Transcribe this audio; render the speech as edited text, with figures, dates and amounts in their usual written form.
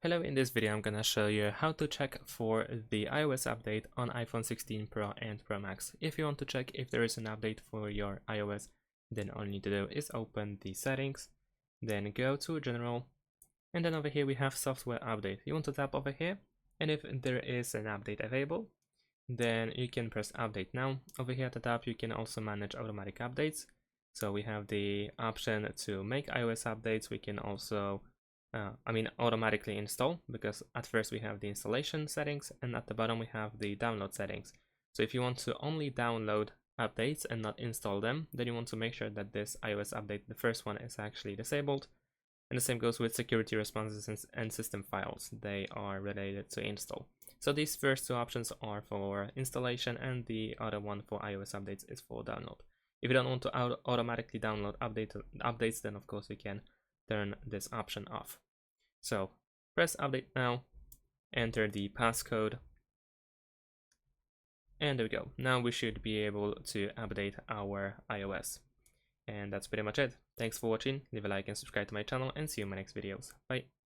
Hello, in this video I'm gonna show you how to check for the iOS update on iPhone 16 Pro and Pro Max. If you want to check if there is an update for your iOS, then all you need to do is open the settings, then go to General, and then over here we have Software Update. You want to tap over here, and if there is an update available, then you can press Update Now. Over here at the top you can also manage automatic updates. So we have the option to make iOS updates. We can also automatically install, because at first we have the installation settings and at the bottom we have the download settings. So if you want to only download updates and not install them, then you want to make sure that this iOS update, the first one, is actually disabled. And the same goes with security responses and system files. They are related to install. So these first two options are for installation, and the other one for iOS updates is for download. If you don't want to automatically download updates, then of course we can turn this option off. So press Update Now, enter the passcode, and there we go. Now we should be able to update our iOS. And that's pretty much it. Thanks for watching, leave a like and subscribe to my channel, and see you in my next videos. Bye!